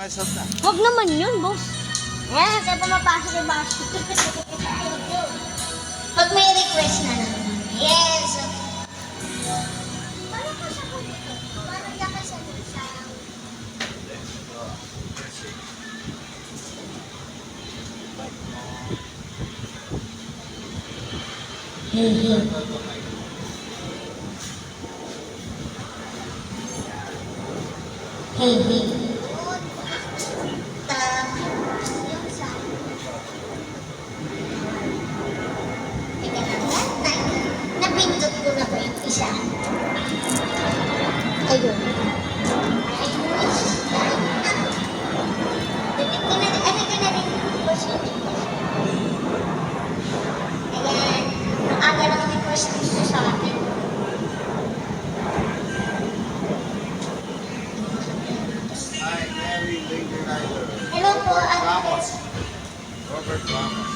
Huwag naman yun, boss. Ayan, kaya pumapasok yung basket. Pag may request na naman. Yes. Parang ka sa kulit. Parang ka sa sayang. Napindot ko na ba yung isa? Ayun. Delete ko na rin. Ano ko na rin? Ayan. Ang aga lang request dito sa atin. Hi, Mary Lady Ryder. Hello po, Ramos. Robert Ramos.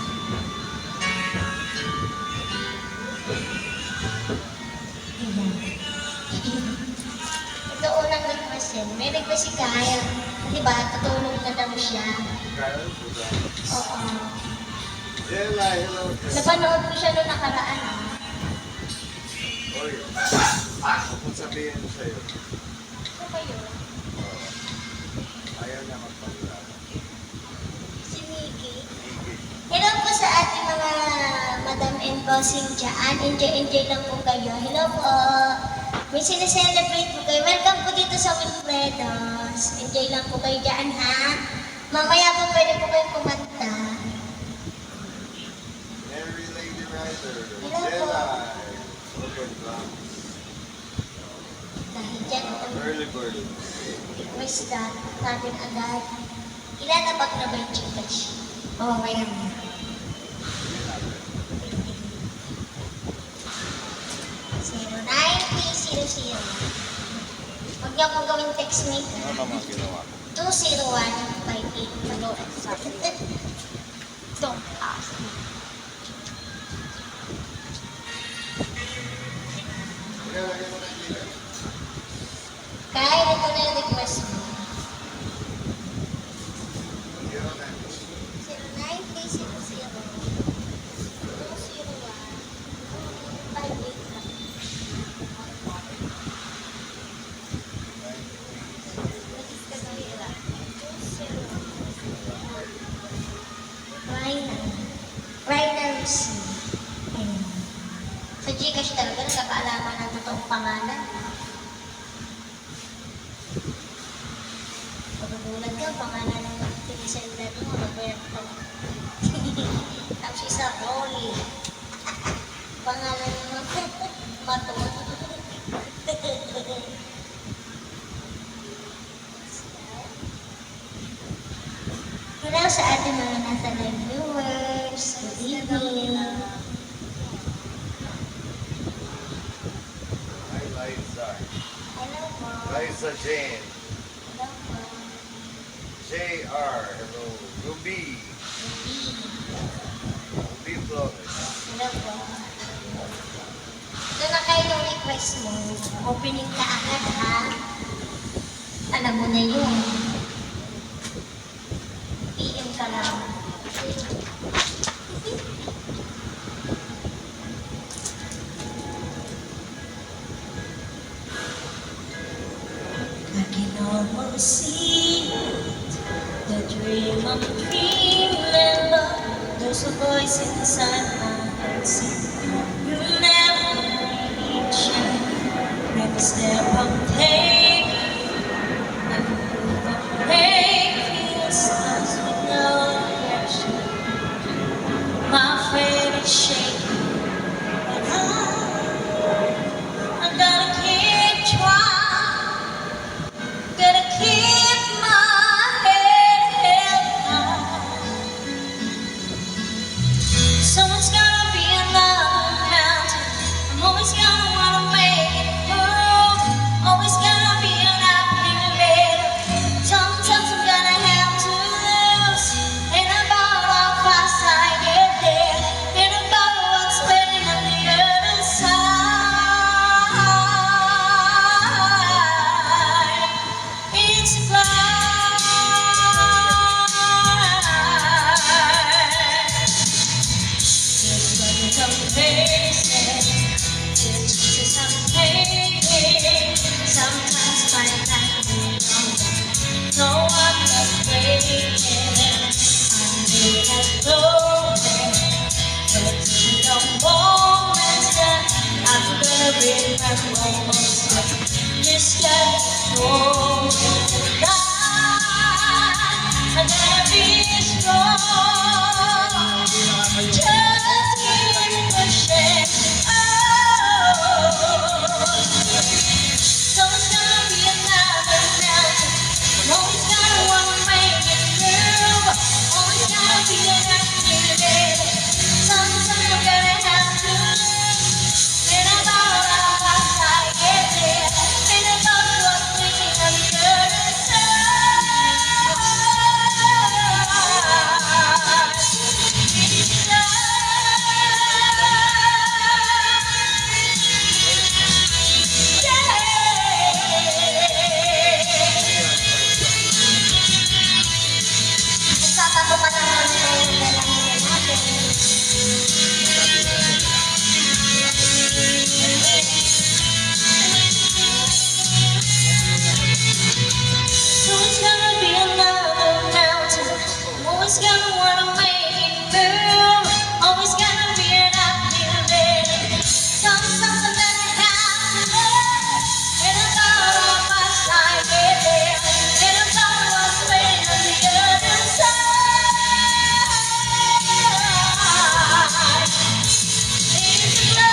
Ito unang request eh. May request si Kyle. Diba, tutulog na daw siya. Kyle Buda. Oo. Jella, hello. Napanood ko siya noong nakaraan. Oy. Kung sabihin ko sa'yo, Ano ba yun? ayaw niya magpakilala. Si Mickey. Iggy. Hello po sa ating mga madam and bossing dyan. Enjoy lang po kayo. Hello po. May sineselebrate po kayo. Welcome po dito sa Wilfredos. Enjoy lang po kayo dyan, ha? Mamaya po pwede po kayong kumanta. Mary Lady Ryder. Hello po. Jella. Robert Ramos. Dahil dyan, itong Early bird. request natin agad. Ilalabag na ba yung chikachi? Oo, maya mo. Huwag niyo akong gawing text mate. Ano naman ginawa? 20158. Ano? Don't ask me. Ilalagay mo na yung gila. Kaya ito na yung request mo. 09. Riders. Ayun. Sa Gcash talaga, nagkakaalaman ng totoong pangalan. Pagkagulat ka, pangalan ng pinisender mo, Roberto. Tapos isa, Rolly. Pangalan mo, Maton. Hello sa ating mga nasa live viewers. Good evening. Hi, Liza. Hello po. Liza Jane. Hello po. JR. Hello. Ruby. Ruby Flores. Hello po. Ito na kayo yung request mo. Opening ka agad, ha? Alam mo na yun. PM ka lang. I can almost see the dream of dreaming love. There's a voice inside my head saying, "You never reach it. Never step up, take and move up, make feel stars with no pressure. My faith is shaking, but I'm gonna keep trying. Gotta keep my head held high. Someone's gonna be another mountain. I'm always gonna wanna make it through. Always gonna sky going down. And every strong, just keep pushing. So it's gonna be another mountain. Always gonna wanna make it through. Always gonna be an after day. Sometimes we're gonna have to lose. And about our past I get there. And about what's waiting on the other side. It's Nagtatago pa naman tayo ng dalangin natin. So it's gonna be another mountain. I'm always gonna wanna make it through. Always gonna be an uphill day. Sometimes I'm gonna have to learn. And about all past I get there. And about what's waiting on the other side. It's love.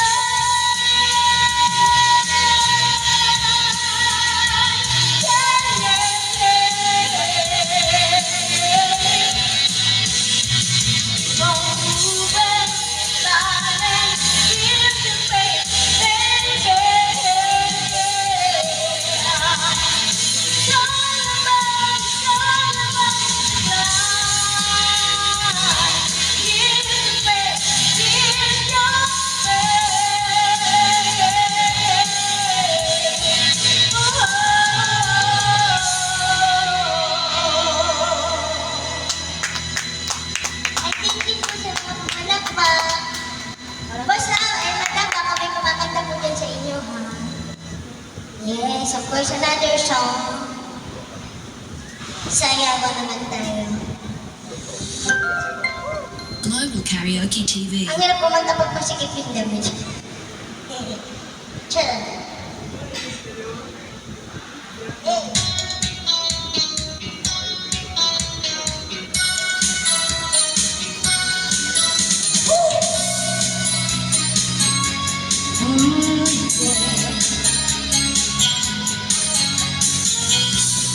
I thank you po sa mga pumalakpak. Basta, madam, baka may kumakanta po dyan sa inyo, ha? Yes, of course, another song. Sayawan naman tayo. Global Karaoke TV. Ang hirap kumanta pag masikip yung damit. Chill. Hey.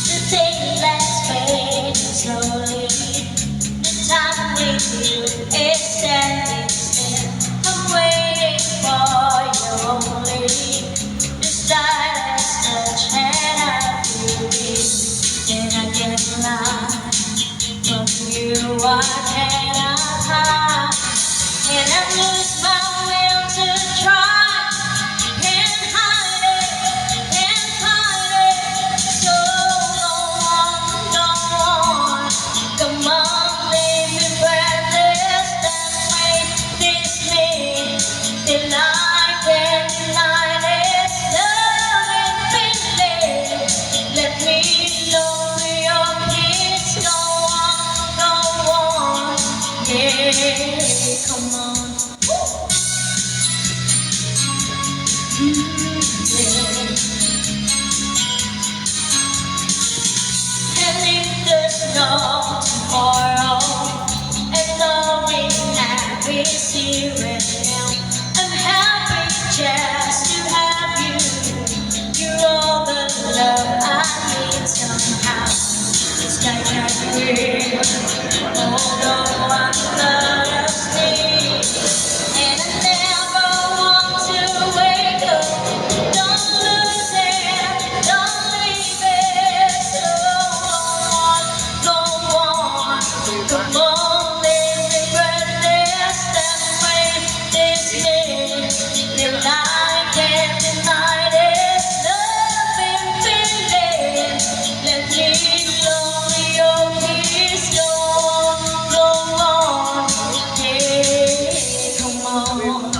The daylight's fading slowly. The time with you is standing still. I'm waiting for you only. The stars touch and I feel it. And I get lost from you. I cannot hide. And I lose my will to try. Can't hide it, can't hide it. So go on. Come on, leave me breathless. That way, this me. Till I can't deny this love and feeling. Let me know your kiss. Go on. Yeah, come on. And if there's no tomorrow, and knowing that it's here and now, I'm happy just to have you. You're all the love I need somehow. It's like I feel, although I'm thirsty, and I never want to wake up. Don't lose it, don't leave it. So go on, come on, leave me breathless. That way, this minute, till I can't deny this love and feeling. Let me know your kiss. Go on, yeah, come on.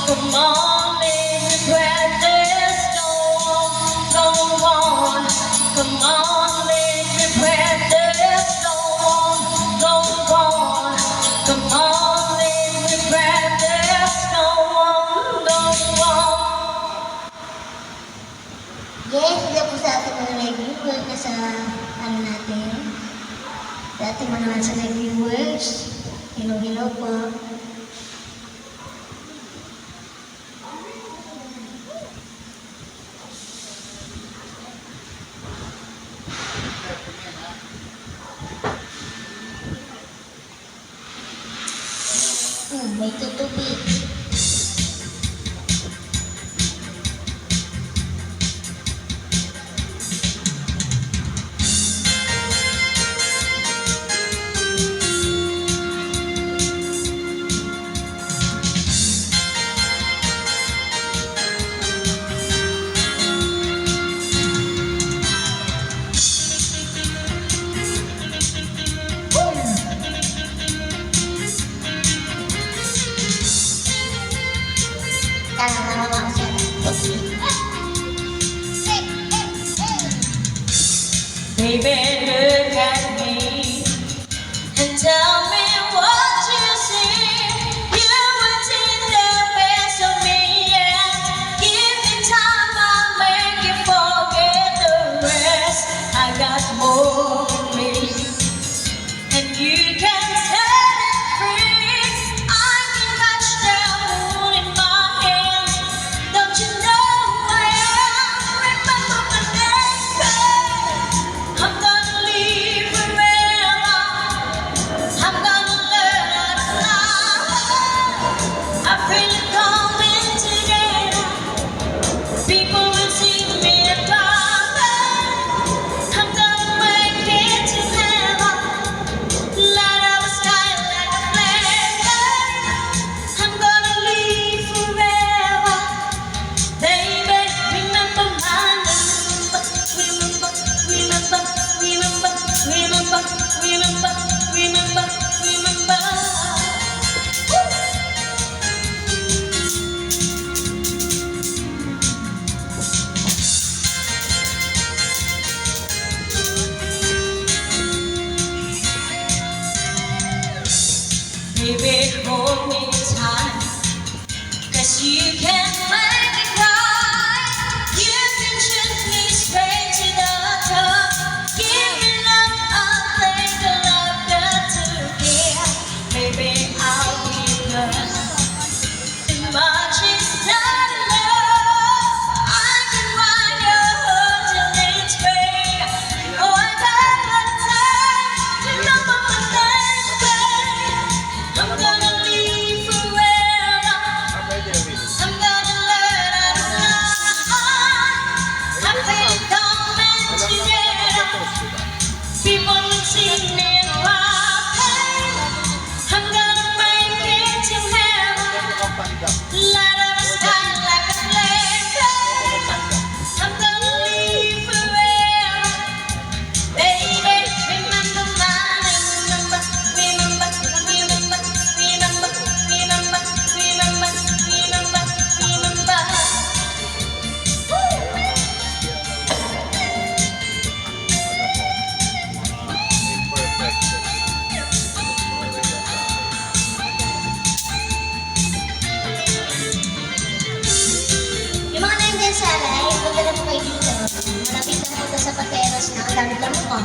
Come on, baby, practice, go on. Come on, baby, practice, go on. Come on, baby, practice, go on. Yes, ito po sa ating mga reviewers na sa ano natin. Sa ating mga nasa reviewers. Hello po. May tutubig. Baby, look at me and tell me what you see. You were in the best of me, yeah. Give me time, I'll make you forget the rest. I got more in me, and you can set it free. I can touch the moon in my hands. Don't you know I am? Remember my name, babe. I'm gonna live forever. I'm gonna learn how to fly. I feel it coming together. People will see me and cry. I'm gonna make it to heaven. Light up the sky like a flame. I'm gonna live forever. Baby, remember my number. Remember. Baby, hold me tight, 'cause you can make me cry. You can shoot me straight to the top. Give me love, I'll take a love that to give. Baby, I'll be yours. Too much is not enough. I can ride your heart till it's gray. Oh, I never take. Remember my name, babe. I'm gonna live forever. I'm gonna learn how to fly. I feel it coming together. People will see me and cry. I'm gonna make it to heaven. Light up the sky like a flame. I'm gonna live forever. Baby, remember my name. Remember. Yung mga nandiyan sa live, punta na po kayo dito. Malapit lang po ito sa Pateros na ang dami lang po.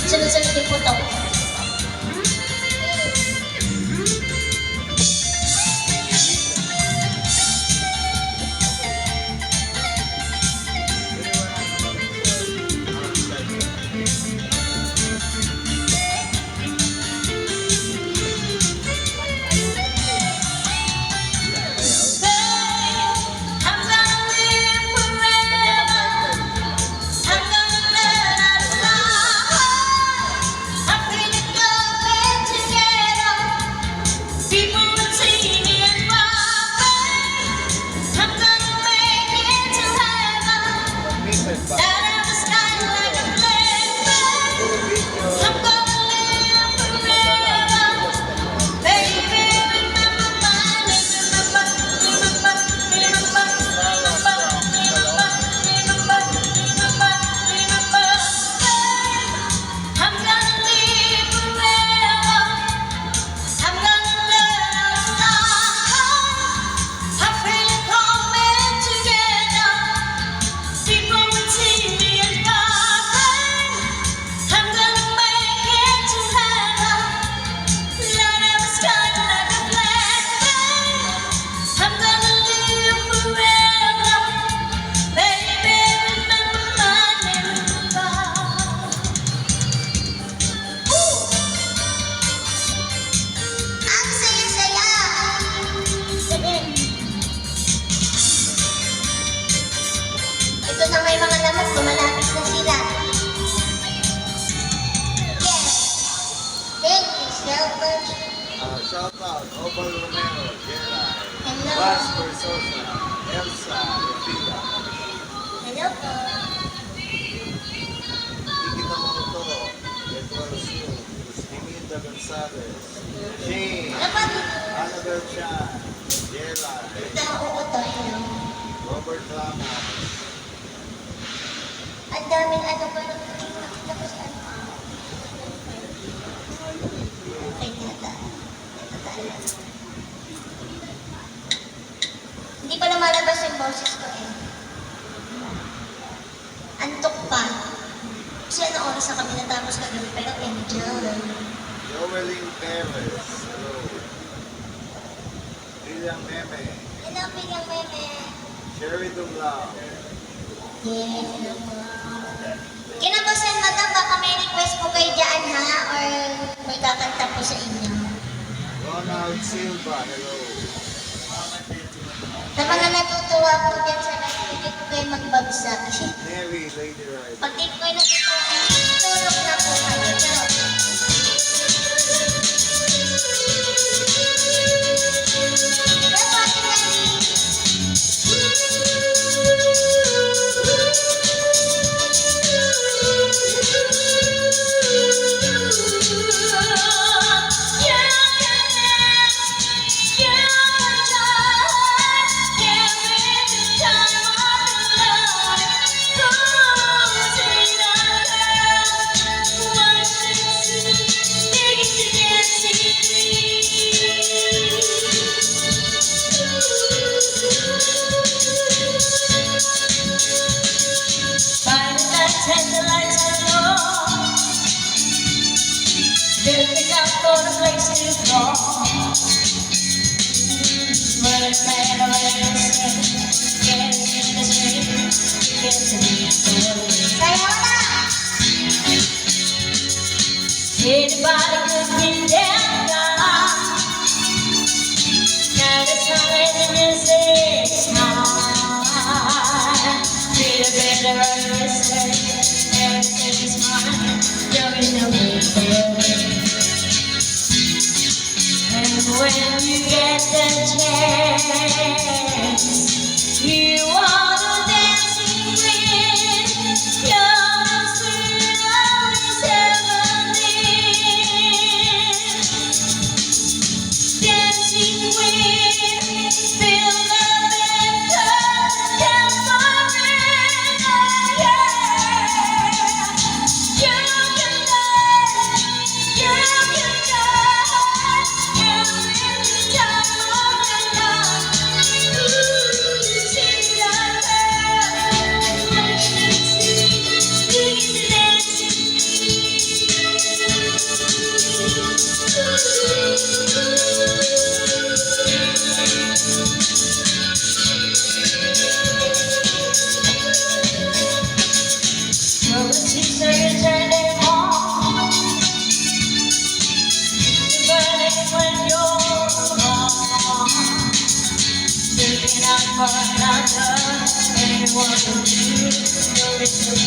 Sunod-sunod din po ito. I'm gonna live forever. I'm gonna learn how to fly. I feel out. Opal Romero, Jedi. Hello. Vasper Sosa, Elsa, Rafila. Hello po. Nikita Moto, Edward Su, Liminda Gonzalez, Shane, Ano pa? Annabel Chan, Jedi, Ito uuto, hello. Robert Ramos, Ang daming ano pa nung tapos ano. Okay, nata. Hindi pa lumalabas yung boses ko eh. Antok pa. Kasi ano oras na kami natapos kagabi pero enjoy. Joelyn Perez, hello. William Meme, Hello, Pigang Meme. Sherry Dumlao, Yes, hello po. Kinabasan madam, baka may request po kayo dyan ha? Or may kakanta po sa inyo? Ronald Silva, hello. Sa mga natutuwa po dyan sa live, hindi po kayo magbagsak. Mary Lady Rider, Pag di po kayo natutuwa, tulog na po kayo. Pero, Hello po, Ate Nani. Looking out for the place to go. Running man around the city, getting in the street, get to me Sayaw na! anybody could be down, now the time is this time. Feel a better understand, everything is fine. You're in the way for me. And when you get the chance, you are the dancing queen. You're the sweet only 17. Dancing queen, feel the better tambourine, yeah. You can dance, you can dance, every time of the night. Ooh, sing that Your sister is turning on. You're burning when you're gone. Looking out for another, anyone who needs your little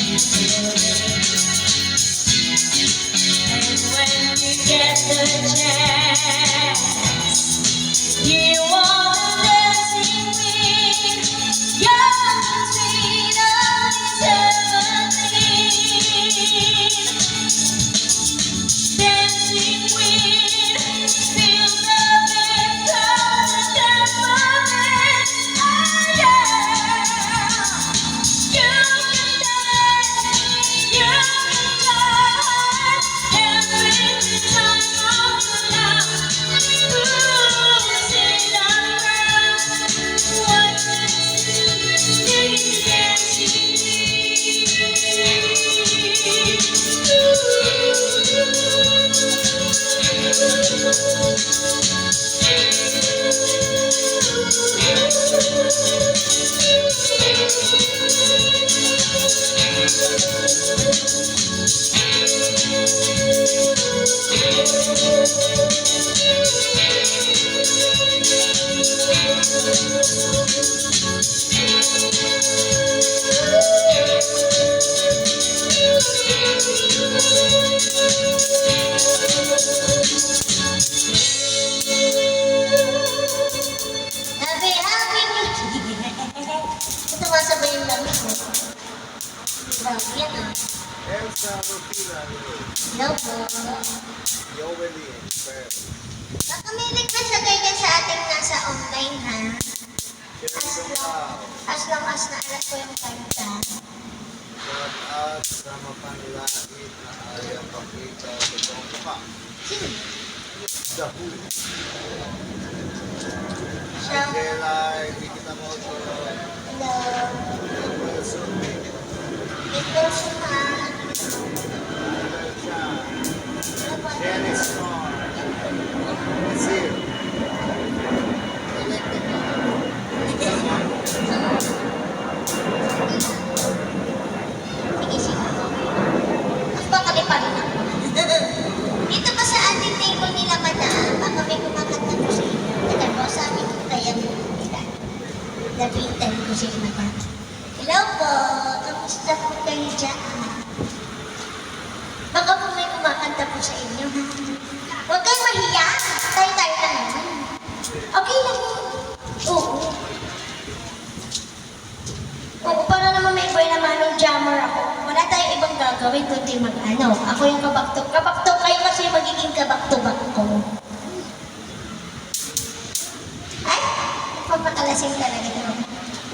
And when you get the chance, you are the dancing queen. You're the sweet only 17. Dancing queen, feel the beat of the tambourine, oh yeah. You can dance, you can dance, every time of the night. Ooh, sing that yung lamig ko. Grabe yan ah. Elsa Rufila, hello. Hello po. Yoweline, Pearl. Baka may request na kayo dyan sa ating nasa online ha. Cherry Dumlao. As long as naalas ko yung kanta. Shout out sa mapanlait na ayaw pakita sa totoong mukha. Sino? The Who. Siya. Angela, hindi kita mo ito. Hello. Wilson, Ito si Ma. Elsa. Ano ba? Jenny Strong. Sil. Sige, sige. Mas baka may pa rin ako. Dito pa sa ating table nila madaan, baka may kumakanta ko sa inyo. Teka po, sabi ko kaya mo nila. Nabitan ko sila na ba? Hello po, kamusta po kayo dyan? Baka po may kumakanta po sa inyo. Huwag kang mahiya. Tayo-tayo lang naman. Okay lang yun. Oo. Oo, para naman may boy naman ng jammer ako. Wala tayong ibang gagawin kundi mag-ano. Ako yung kabaktok. Kabaktok kayo kasi magiging kabaktok ko. Ay, papakalasing talaga ito.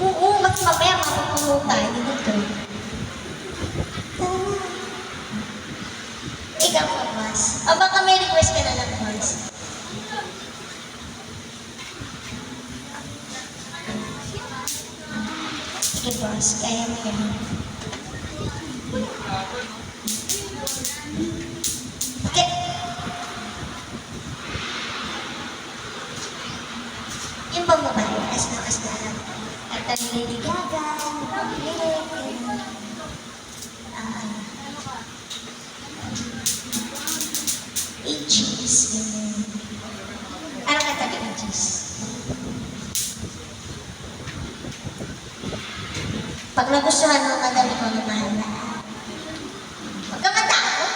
Oo, mas mamaya mapapuno tayo dito. Ikaw pa, Boss. O baka may request ka na lang, Boss. Sige, Boss. Kaya mo yan. Okay. Yung bang babae, as na lang. At ang Lady Gaga, Aegis, ano ka tabi Aegis? Pag nagustuhan mo, madali ko na mahala. Huwag ka matakot.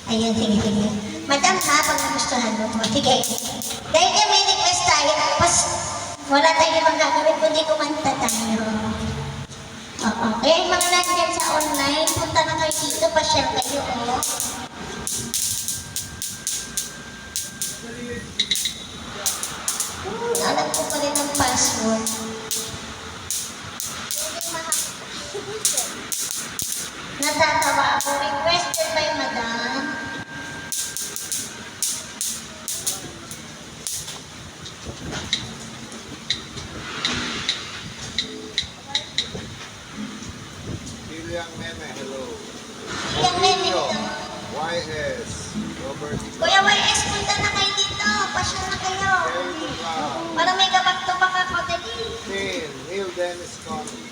Ayun, sige. Madam ha, pag nagustuhan mo po. Sige. Dahil na may request tayo, tapos wala tayong ibang gagawin kundi kumanta tayo. Oo. Kaya yung mga nandiyan sa online, punta na kayo dito, pa-share kayo, oh. Alam ko pa rin ang password. Natatawa ako. Requested by Madam. Piliang Meme, hello. Yung meme Yo, ito. YS. Robert Kuya YS, punta na kayo dito. Pasyon na kayo. Cherry Dumlao. Para may kabak-tubak ako, dali. Tin, Neil Dennis Conley.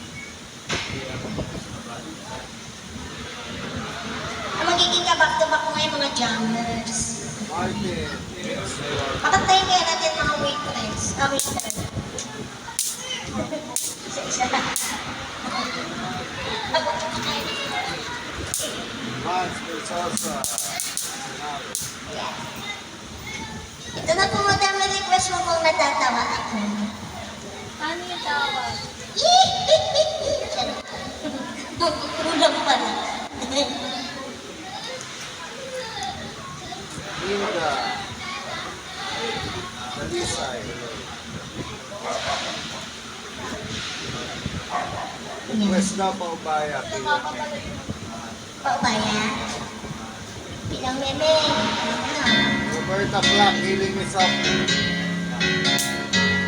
Ang magiging kabak-tubak ko ngayon mga jammers. Martin, Vince Taylor. Pakantayin kaya natin mga waitress. Waitress. Isa-isa lang. Vance Versosa. Ito na po madam na request mo kung natatawa ako. Paano yung tawag? Kulang pala. Linda. Talisay, hello. Request na pa ubaya. Piliang Meme. Paubaya. Pilang meme. Roberta Black, healing is up.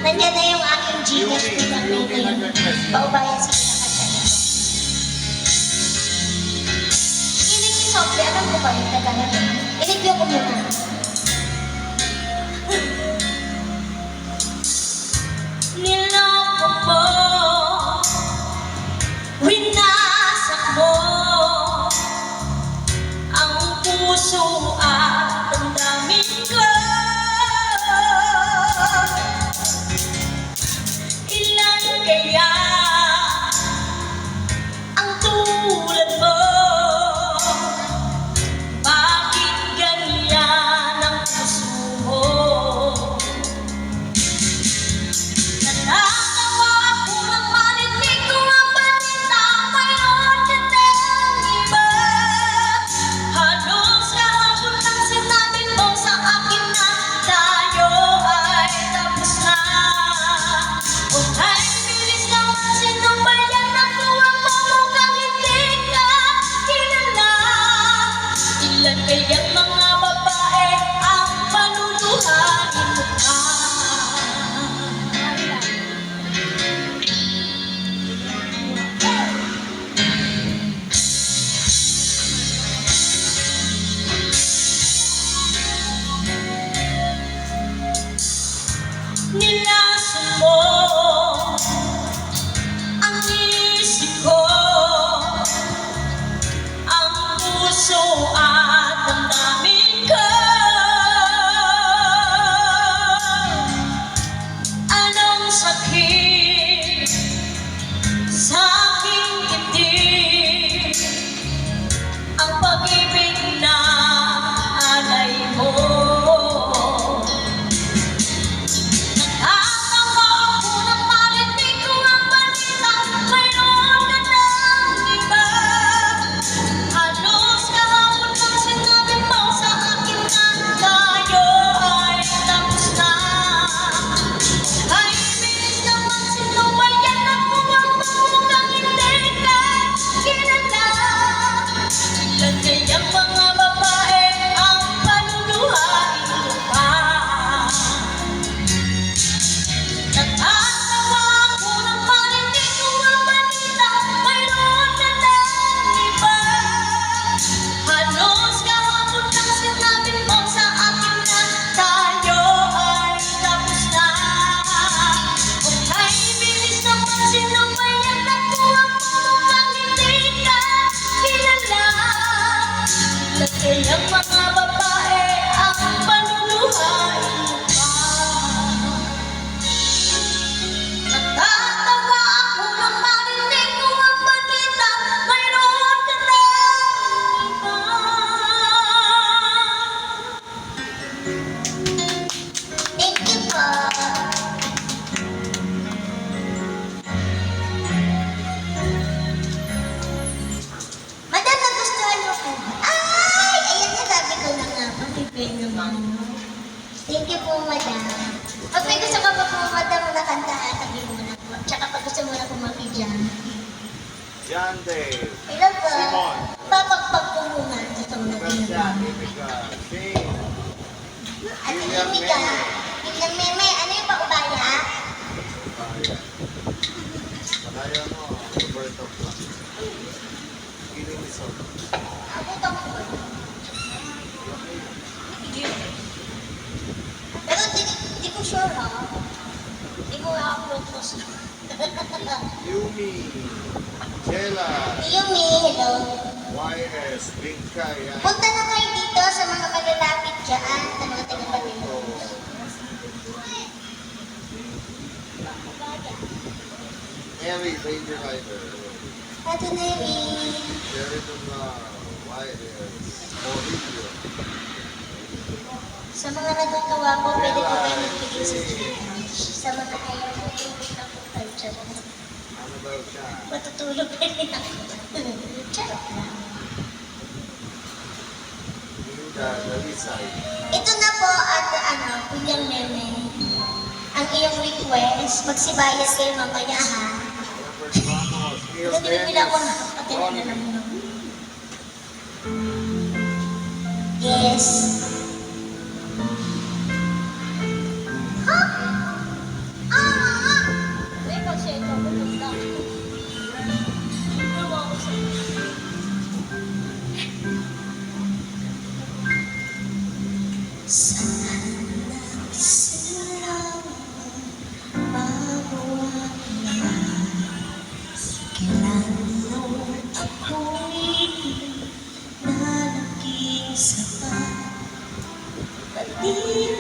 Nandiyan na yung aking Gcash pilang meme. Paubaya sa pinakasaya. Hiling ni Sophie, alam ko ba yung Tagalog? I-review ko muna. Niloko mo, winasak mo ang puso at ang daming ko. Ilan kaya ang tulad mo? Bakit Kayang mga babae ang panuluhain pa. Natatawa ako nang marinig ko ang balita, mayroon ka ng iba. Thank you po. Madam, nagustuhan mo po ba? Ay! Ayan na, sabi ko na nga. Matipid naman. Thank you po, madam. Pag may gusto ka pa po, madam, na kanta, sabihin mo na po. Tsaka pag gusto mo na kumaki dyan. John Dave. Hello po. Simon. Papagpag po muna. Gusto mo na Kansya, din. Ibika, Shane. At hindi ka. Biglang meme. Ano yung paubaya? Ayan. Panaya mo, Roberto Clark. Kiling Lison. Ako itong po. Pero di ko sure ha. Di ko upload po siya. Yumi. Jella. Yumi, hello. YS. Bingkay. Punta na kayo dito sa mga malalapit dyan, sa mga taga-Manila. Mary, Baby Rider. Ate Neri. Jerry Dunlar. YS. Morillo. Sa mga natutuwa po, pwede po kayo magbigay sa Gcash. Sa mga ayaw po, hindi na po kayo dyan. Ano daw siya? Matutulog rin ako. Charot lang. Linda Dalisay. Ito na po at Kuya Meme. Ang iyong request, magsibayas kayo mamaya ha. Robert Ramos. Neil Nagpipila ko na. Dennis. Pati na Ronnie. lang mo. Yes. Ha? Ah! Uy, kasi ito ako pumunta. Gawa ko sa Sana silang mabuhay na kailan nung ako'y nalaging sapat. Pati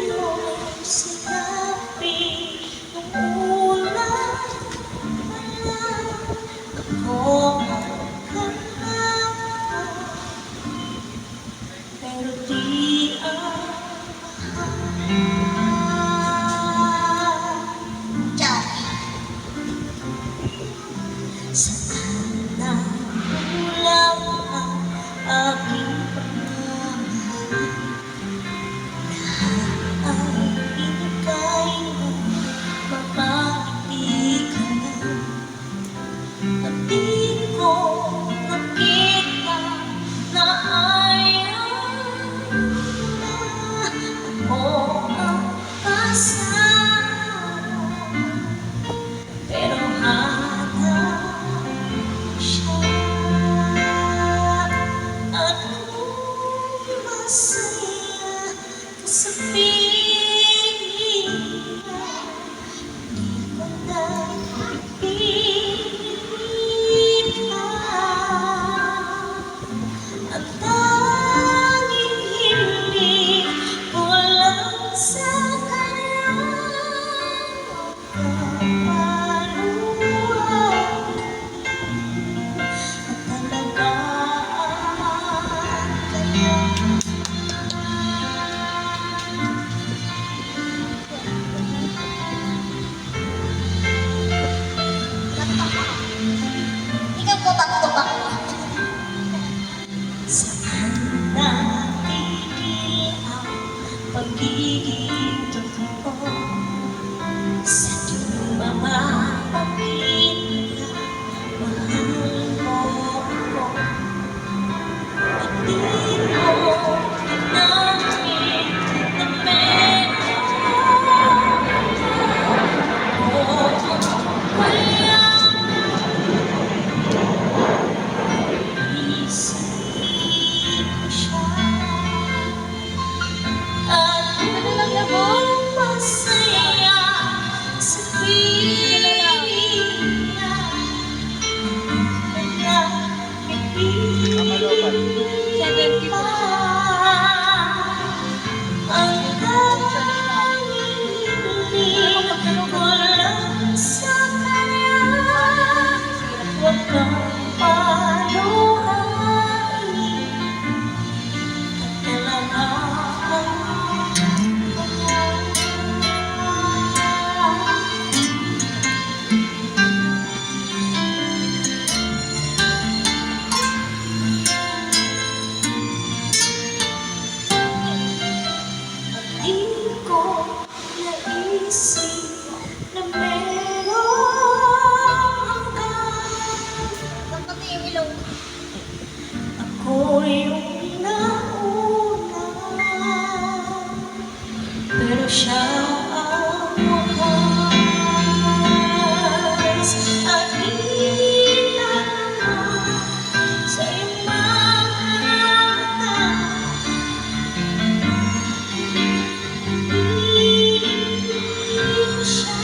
mo sinabi nung una wala ako ang kahapon. Pero di ang saan na kulang ang aking pagmamahal? Lahat ay binigay mo, mapangiti ka na. At di ko nakita na ayaw na ako ang kasama mo. Pero hanap siya at kung masaya ka sa piling mo, di ko na ipinilitan. Ang tanging hiling ko lang sa kanya ikaw po back-to-back. Saan natigil ang pagiging totoo? Sa iyong mga pagkita, mahal mo ako. At di mo pinangin na meron ako. Kaya isip iyong nauna, pero siya ang wakas at inanap sa iyong mga mata. Piling ko siya,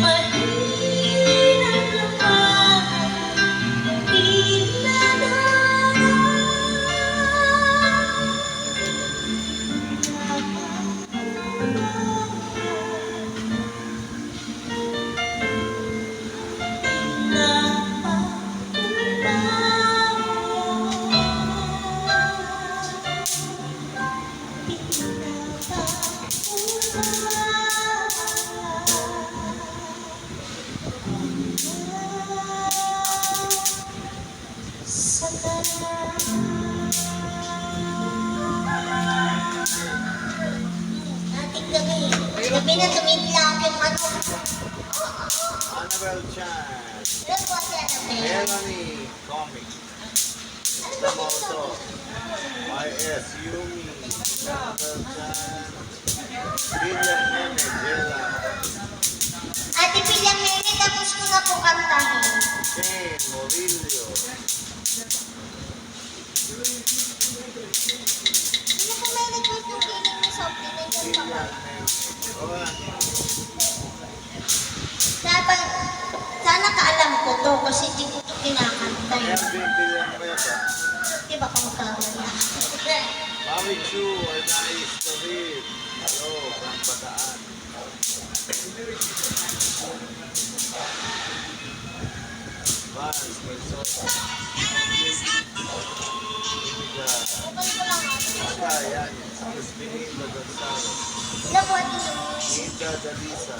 mahina naman, sa Ating gabi. Gabi na tumidlak yung ano. Annabelle Chan. Ilan po si Annabelle? Melanie Comic. Ano ba Samoso. dito? YS Yumi. Annabelle Chan. William Nene Jella. Ate Pilyang Nene, tapos ko na po kantahin. Shane Morillo. Hindi na po may request yung feeling ni Sophie na dyan pa ba? Dapat, sana kaalam ko to kasi di ko to kinakanta eh. MVP Lamesa. Di ba kung kawala? Mami Chu Arnaiz David. Hello, from Bataan. Vance Versosa. Open ko lang ako. Ika Yanis. Crispinita Gonzalez. Ilan po ate yung... Nita Dalisa.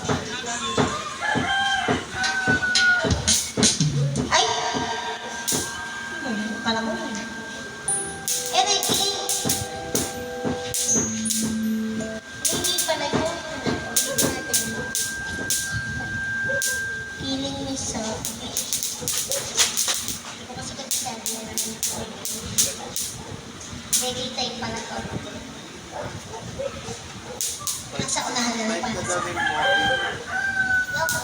Ay! Kala mo yun. Ricky! Ricky pala yun. Feeling ni Sophie. Hindi ko kasi sabi na Ricky type pala to. Nasa unahan na Mike pala. Kadaming Mori. Loko.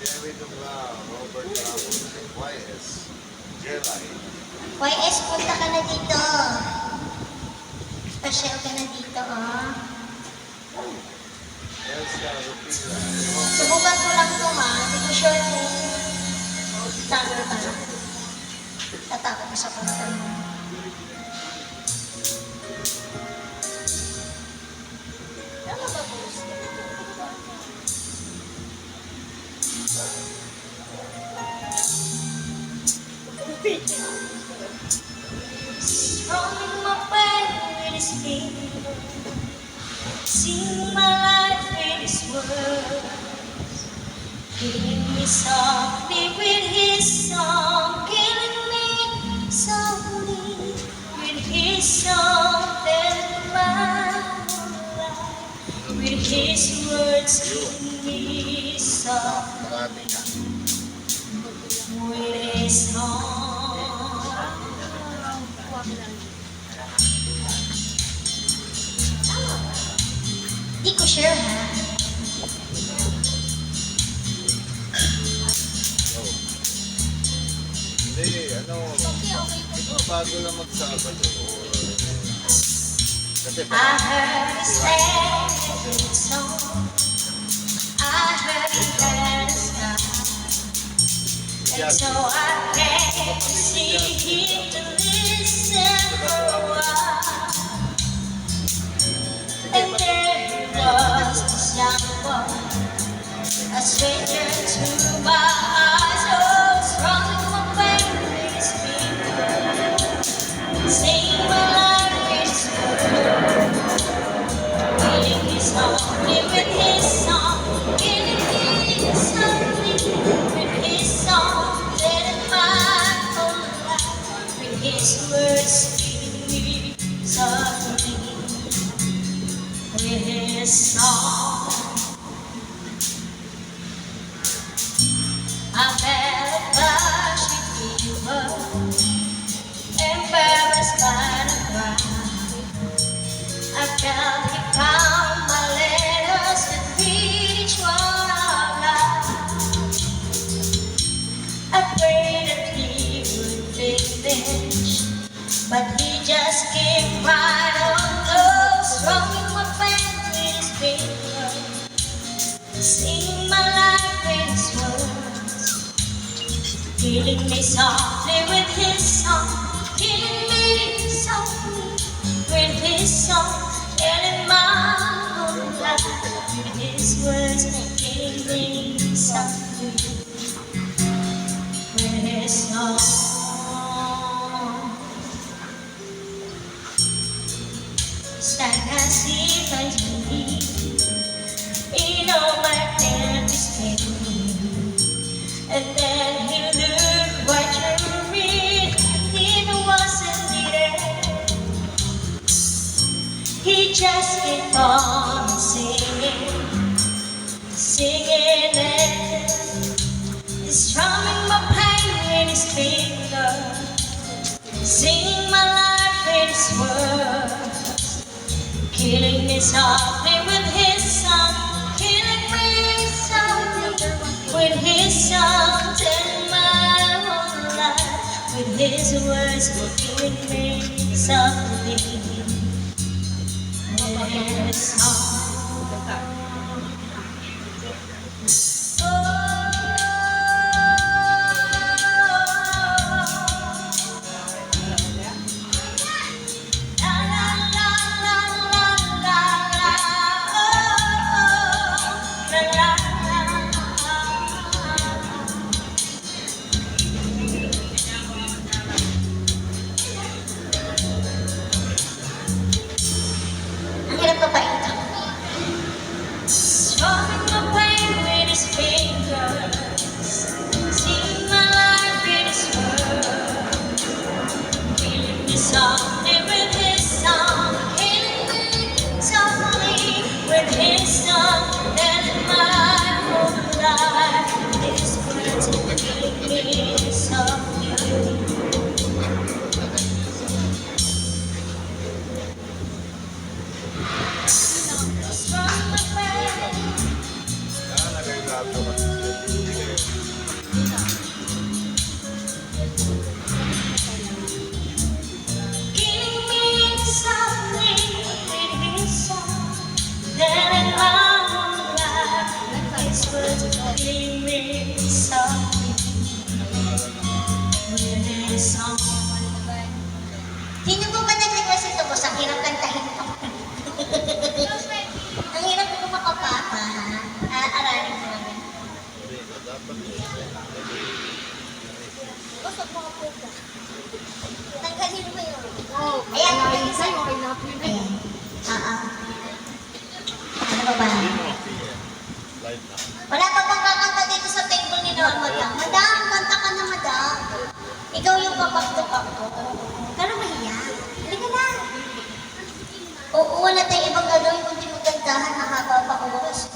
Jerry Dunga. Robert Ramos. YS. Jelay. YS, punta ka na dito. Special ka na dito, oh. Elsa Rupila. Subukan ko lang to, ha. Hindi ko sure kung tago ka na. Tatakot ko sa punta mo. Tama ba, boss? Strong my way with his finger, sing my life with his words, killing me softly with his song, killing me softly with his song, then my life with his words, killing me softly Marami ka. with his song. Di ko sure, ha. Hindi, ano, Okay, okay. bago lang magsabado. Kasi I heard his favorite song. I heard he had a sky. And so I came to see him to listen for a while. And there he was, this young boy, a stranger to my eyes. Oh, strong in my faith is sing my life with his word, killing his softly with his song, killing me softly with his song, letting my whole life with his words, killing me I felt a flush with fever, embarrassed by the crowd. I felt he found my letters and read each one out loud. I prayed that he would finish, but he just came right on close, strumming my band with his fingers, singing my life with his words, killing me softly with his song, killing me softly with his song, telling my whole life with his words, killing me softly with his song. Stand as if I believe in all my deepest pain, and then he looked right through me. It wasn't needed. He just kept on singing, singing, and strumming my pain with his fingers, singing my life with his words, killing me softly with his song, killing me softly with his song, telling my whole life with his words, killing me softly with his song. Ang hirap pa ba ito? Strumming my pain with his fingers, singing my life with his words, killing me softly with his song, killing me softly with his song, telling my whole life with his words, killing me softly. Strumming my pain. Nagaglato kasi. Killing me softly with his song, telling my whole life with his words, killing me softly with his song. Sino po ba nag-request ito, boss? Ang hirap kantahin ko. Ang hirap ko makapapa, ha? Aralin mo namin. Boss, huwag mo po ka. Tanggalin mo yun. Ayan, tanggalin mo. Ayan. Ano ba ba? Wala pa bang kakanta dito sa table ni Noel, madam? Madam, kanta ka na, madam. Ikaw yung papak-tupak ko. Pero mahiya. Halika na. Oo, wala tayong ibang gagawin kundi magandahan na haba pa oras.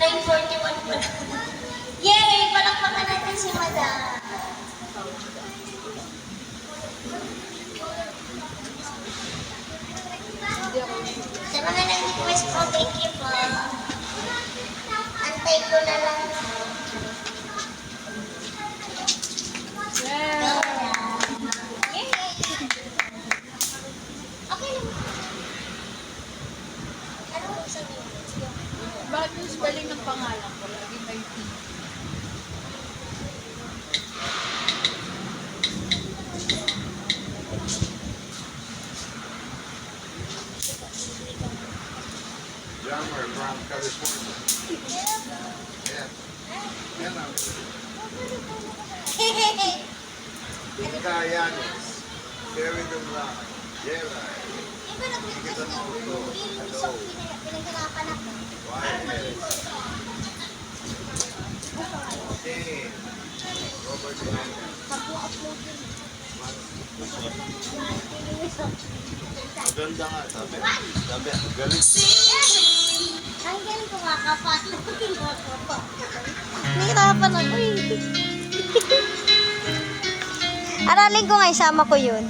9:41 pa lang. Yay! Palakpakan natin si madam. Sa mga nag-request po, thank you po. Antay ko na lang. Go na. Yay! Okay lang. Ano ang sabihin? Bakit yung spelling ng pangalan ko? Lagi may T. Drummer from California. Yeah. Yan ang Ika Yanis. Carry them round. Gerard. Iba nag-request ng feeling song pinaghirapan ako. Wireless. Dane. Robert Young. Pag-upload yun. Maganda nga, sabi. Sabi, galing. Ang galing kumakapa. Nahirapan ako eh. Aralin ko nga, isama ko yun.